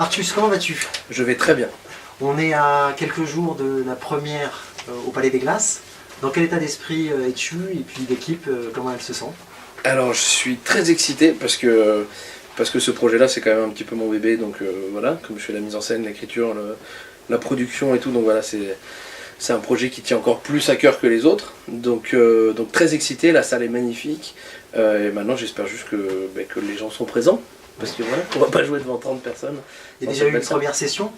Artus, comment vas-tu? Je vais très bien. On est à quelques jours de la première au Palais des Glaces. Dans quel état d'esprit es-tu? Et puis l'équipe, comment elle se sent? Alors je suis très excité parce que ce projet-là c'est quand même un petit peu mon bébé, donc voilà, comme je fais la mise en scène, l'écriture, la production et tout, donc voilà, c'est un projet qui tient encore plus à cœur que les autres, donc très excité, la salle est magnifique, et maintenant j'espère juste que les gens sont présents, parce que voilà, on va pas jouer devant 30 personnes. Il y a déjà eu une première session?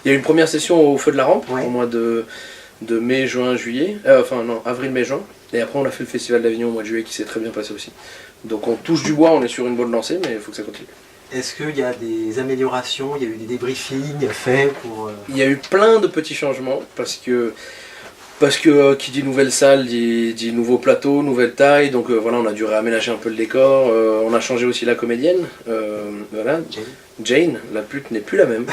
Il y a eu une première session au Feu de la Rampe, Ouais. au mois de mai, juin, juillet, avril, mai, juin, et après on a fait le Festival d'Avignon au mois de juillet qui s'est très bien passé aussi. Donc on touche du bois, on est sur une bonne lancée, mais il faut que ça continue. Est-ce qu'il y a des améliorations? Il y a eu des débriefings faits pour... Il y a eu plein de petits changements, parce que qui dit nouvelle salle dit nouveau plateau, nouvelle taille, donc voilà, on a dû réaménager un peu le décor, on a changé aussi la comédienne, voilà. Jane, la pute n'est plus la même.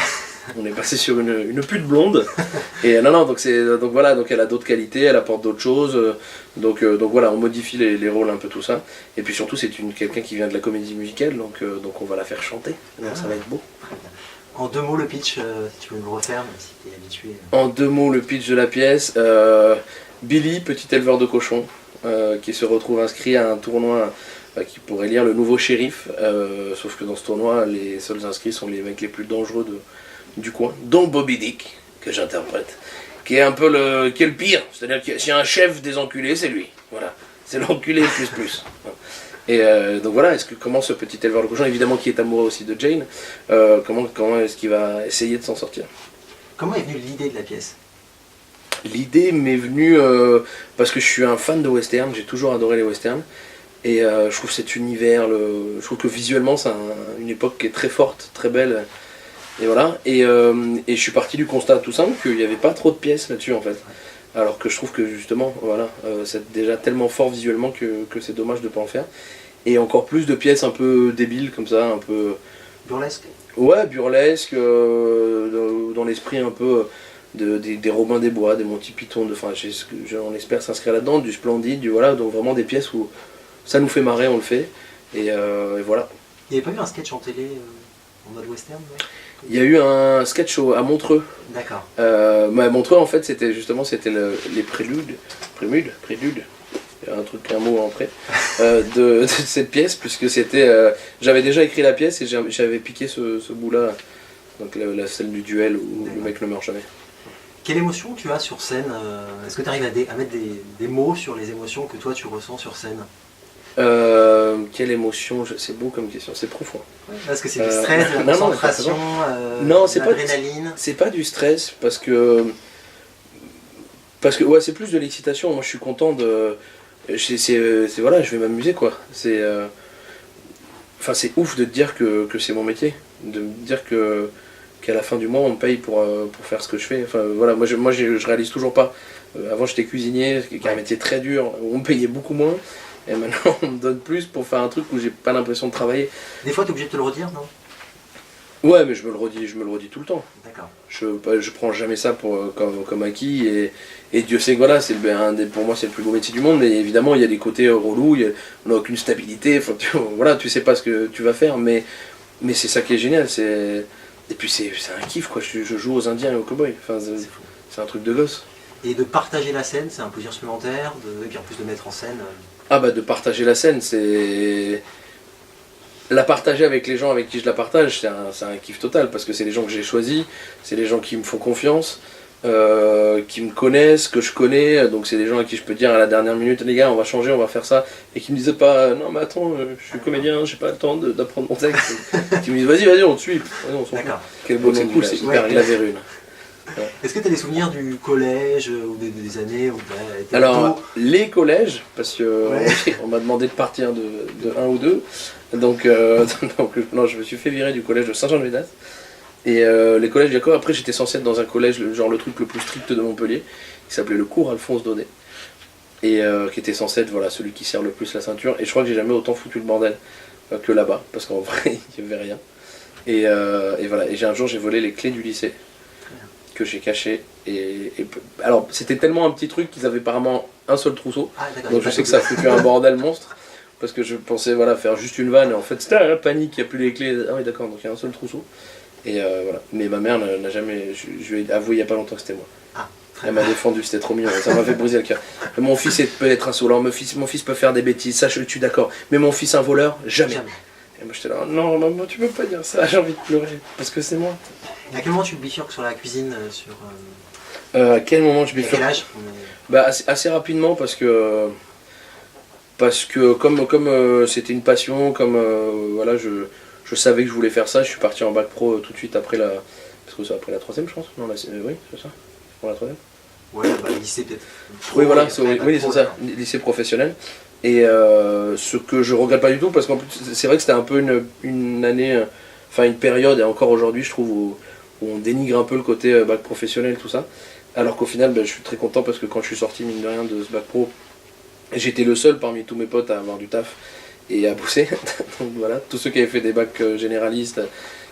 On est passé sur une pute blonde. Et non, donc voilà, donc elle a d'autres qualités, elle apporte d'autres choses. Donc voilà, on modifie les rôles un peu tout ça. Et puis surtout, c'est quelqu'un qui vient de la comédie musicale, donc on va la faire chanter. Donc ça va être beau. Très bien. En deux mots, le pitch, si tu peux me le refaire, même si tu es habitué. En deux mots, le pitch de la pièce. Billy, petit éleveur de cochons, qui se retrouve inscrit à un tournoi qui pourrait lire le nouveau shérif. Sauf que dans ce tournoi, les seuls inscrits sont les mecs les plus dangereux du coin, dont Bobby Dick, que j'interprète, qui est un peu le pire, c'est-à-dire que s'il y a un chef des enculés, c'est lui, voilà, c'est l'enculé plus. Et donc voilà, comment ce petit éleveur de cochon, évidemment qui est amoureux aussi de Jane, comment est-ce qu'il va essayer de s'en sortir? Comment est venue l'idée de la pièce? L'idée m'est venue parce que je suis un fan de western, j'ai toujours adoré les westerns, et je trouve cet univers, je trouve que visuellement c'est une époque qui est très forte, très belle. Et voilà, et je suis parti du constat tout simple qu'il n'y avait pas trop de pièces là-dessus en fait. Alors que je trouve que justement, voilà, c'est déjà tellement fort visuellement que c'est dommage de ne pas en faire. Et encore plus de pièces un peu débiles comme ça, un peu... Burlesque? Ouais, burlesque, dans l'esprit un peu des Robins des Bois, des Monty Python, on espère s'inscrire là-dedans, du Splendide, voilà, donc vraiment des pièces où ça nous fait marrer, on le fait, et voilà. Il n'y avait pas eu un sketch en télé en mode western? Ouais. Il y a eu un sketch à Montreux. D'accord. Montreux en fait c'était les préludes, un mot en près, de cette pièce, puisque j'avais déjà écrit la pièce et j'avais piqué ce bout-là, donc la scène du duel où le mec ne meurt jamais. Quelle émotion tu as sur scène? Est-ce que tu arrives à mettre des mots sur les émotions que toi tu ressens sur scène? Quelle émotion, c'est beau comme question, c'est profond. Est-ce que c'est du stress, de la concentration, non, c'est l'adrénaline? C'est pas du stress, parce que ouais, c'est plus de l'excitation. Moi je suis content voilà, je vais m'amuser quoi. C'est ouf de te dire que c'est mon métier, de me dire qu'à la fin du mois on me paye pour faire ce que je fais. Enfin voilà, moi je réalise toujours pas. Avant j'étais cuisinier, qui est un métier très dur, où on me payait beaucoup moins. Et maintenant on me donne plus pour faire un truc où j'ai pas l'impression de travailler. Des fois tu es obligé de te le redire, non? Ouais, mais je me le redis tout le temps. D'accord. Je prends jamais ça comme acquis, et Dieu sait que voilà, pour moi c'est le plus beau métier du monde, mais évidemment il y a des côtés relous, on n'a aucune stabilité, voilà, tu sais pas ce que tu vas faire, mais c'est ça qui est génial, et puis c'est un kiff quoi, je joue aux Indiens et aux cowboys, c'est un truc de gosse. Et de partager la scène, c'est un plaisir supplémentaire, et puis en plus de mettre en scène... Ah bah de partager la scène, c'est... La partager avec les gens avec qui je la partage, c'est un kiff total, parce que c'est les gens que j'ai choisis, c'est les gens qui me font confiance, qui me connaissent, que je connais, donc c'est des gens à qui je peux dire à la dernière minute, les gars on va changer, on va faire ça, et qui me disaient pas, non mais attends, je suis comédien, j'ai pas le temps d'apprendre mon texte, qui me disent vas-y on te suit, on s'en fout. Quel beau nom, cool, c'est hyper, il avait une. Ouais. Est-ce que tu as des souvenirs du collège ou des années où tu as été Alors, les collèges, parce que ouais. On m'a demandé de partir de 1 ou 2, donc non, je me suis fait virer du collège de Saint-Jean-de-Védas. Et les collèges Jacob, après j'étais censé être dans un collège, genre le truc le plus strict de Montpellier, qui s'appelait le cours Alphonse Daudet, et qui était censé être voilà, celui qui serre le plus la ceinture, et je crois que j'ai jamais autant foutu le bordel que là-bas, parce qu'en vrai il n'y avait rien. Et voilà, et un jour j'ai volé les clés du lycée, que j'ai caché, alors c'était tellement un petit truc qu'ils avaient apparemment un seul trousseau, donc je sais que ça a foutu un bordel monstre, parce que je pensais voilà, faire juste une vanne, et en fait c'était la panique, il n'y a plus les clés, ah oui d'accord, donc il y a un seul trousseau. Et voilà. Mais ma mère n'a jamais, je lui ai avoué il n'y a pas longtemps que c'était moi. Ah, très Elle m'a bien. défendu, c'était trop mignon, ça m'a fait briser le cœur. Mon fils peut être insolent, mon fils peut faire des bêtises, ça je suis d'accord, mais mon fils un voleur, jamais. Jamais. Et moi j'étais là, non maman tu peux pas dire ça, j'ai envie de pleurer, parce que c'est moi. Et à quel moment tu bifurques sur la cuisine, À quel moment je à bifurque? quel âge? Bah assez rapidement parce que comme c'était une passion, comme voilà je savais que je voulais faire ça, je suis parti en bac pro tout de suite après parce que c'est après la troisième je pense, non oui c'est ça, pour la troisième. Ouais, bah lycée peut-être. Oui voilà, Oui, c'est ça, lycée professionnel. Et ce que je regrette pas du tout parce qu'en plus c'est vrai que c'était un peu une année, enfin une période et encore aujourd'hui je trouve où on dénigre un peu le côté bac professionnel tout ça. Alors qu'au final, je suis très content parce que quand je suis sorti, mine de rien, de ce bac pro, j'étais le seul parmi tous mes potes à avoir du taf et à bosser. Donc voilà, tous ceux qui avaient fait des bacs généralistes,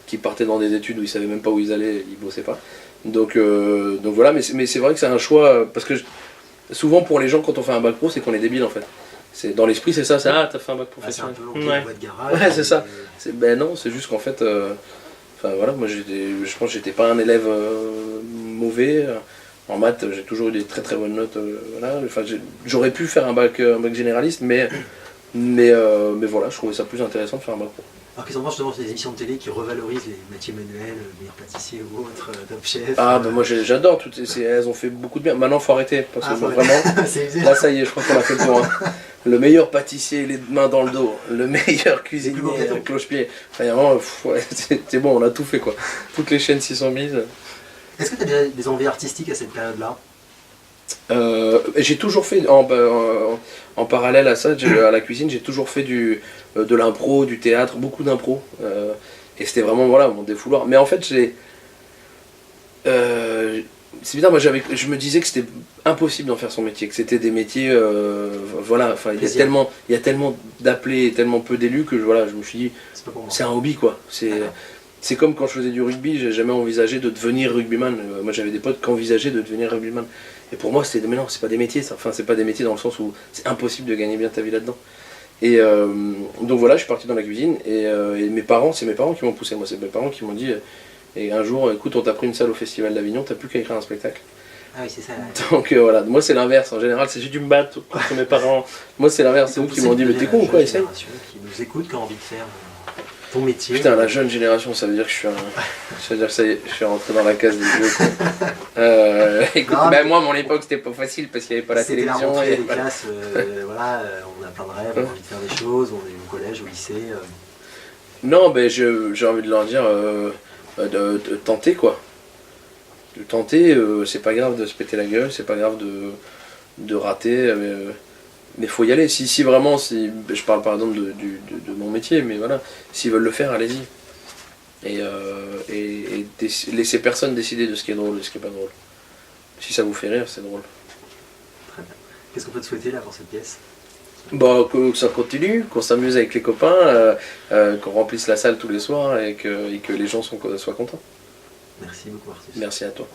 qui partaient dans des études où ils savaient même pas où ils allaient, ils bossaient pas. Donc voilà, mais c'est vrai que c'est un choix, parce que souvent pour les gens, quand on fait un bac pro, c'est qu'on est débile en fait. Dans l'esprit, c'est ça, c'est ah, t'as fait un bac Ah, c'est un professionnel. peu en Ouais, boîte de garage. ouais c'est ça. Ben non, c'est juste qu'en fait, enfin voilà, moi je pense que j'étais pas un élève mauvais. En maths, j'ai toujours eu des très très bonnes notes. Voilà. Enfin, j'aurais pu faire un bac généraliste, mais voilà, je trouvais ça plus intéressant de faire un bac pro. Alors qu'ils en pensent justement sur des émissions de télé qui revalorisent les métiers manuels, meilleurs pâtissiers ou autres, top chef. Ah, ben moi j'adore, elles ont fait beaucoup de bien. Maintenant, faut arrêter, parce que faut vraiment, c'est usé. là ça y est, je crois qu'on a fait le tour. Hein. Le meilleur pâtissier, les mains dans le dos. Le meilleur cuisinier, plus beau gâteau. cloche-pied. Enfin, il y a vraiment, ouais, c'est bon, on a tout fait quoi. Toutes les chaînes s'y sont mises. Est-ce que tu as des envies artistiques à cette période-là? J'ai toujours fait, en parallèle à ça, à la cuisine, j'ai toujours fait de l'impro, du théâtre, beaucoup d'impro. Et c'était vraiment voilà, mon défouloir. Mais en fait, c'est bizarre, moi je me disais que c'était impossible d'en faire son métier, que c'était des métiers, voilà, enfin il y a tellement d'appelés et tellement peu d'élus que voilà, je me suis dit, C'est pas pour moi. c'est un hobby quoi. C'est comme quand je faisais du rugby, j'ai jamais envisagé de devenir rugbyman. Moi j'avais des potes qui envisageaient de devenir rugbyman. Et pour moi c'était, mais non, c'est pas des métiers ça. Enfin c'est pas des métiers dans le sens où c'est impossible de gagner bien ta vie là-dedans. Et donc voilà, je suis parti dans la cuisine et mes parents, c'est mes parents qui m'ont poussé. Moi c'est mes parents qui m'ont dit, et un jour, écoute, on t'a pris une salle au Festival d'Avignon, t'as plus qu'à écrire un spectacle. Ah oui, c'est ça. Donc voilà, moi c'est l'inverse. En général, j'ai dû me battre contre mes parents. Moi c'est l'inverse, c'est eux qui m'ont dit, mais t'es con ou quoi, essaye. Qui nous écoute, qui a envie de faire ton métier. Putain, la jeune génération, ça veut dire que ça veut dire que ça y est, je suis rentré dans la case des vieux. Écoute, Non, mais- moi, à mon époque, c'était pas facile parce qu'il n'y avait pas la C'était la télévision. rentrée et des voilà. classes, voilà, on a plein de rêves, on a envie de faire des choses, on est au collège, au lycée. Non, ben j'ai envie de leur dire de tenter quoi. De tenter, c'est pas grave de se péter la gueule, c'est pas grave de rater, mais faut y aller. Si vraiment, je parle par exemple de mon métier, mais voilà, s'ils veulent le faire, allez-y. Et laissez personne décider de ce qui est drôle et ce qui est pas drôle. Si ça vous fait rire, c'est drôle. Très bien. Qu'est-ce qu'on peut te souhaiter là pour cette pièce? Bah, que ça continue, qu'on s'amuse avec les copains, qu'on remplisse la salle tous les soirs et que les gens soient contents. Merci beaucoup, Arthus. Merci à toi.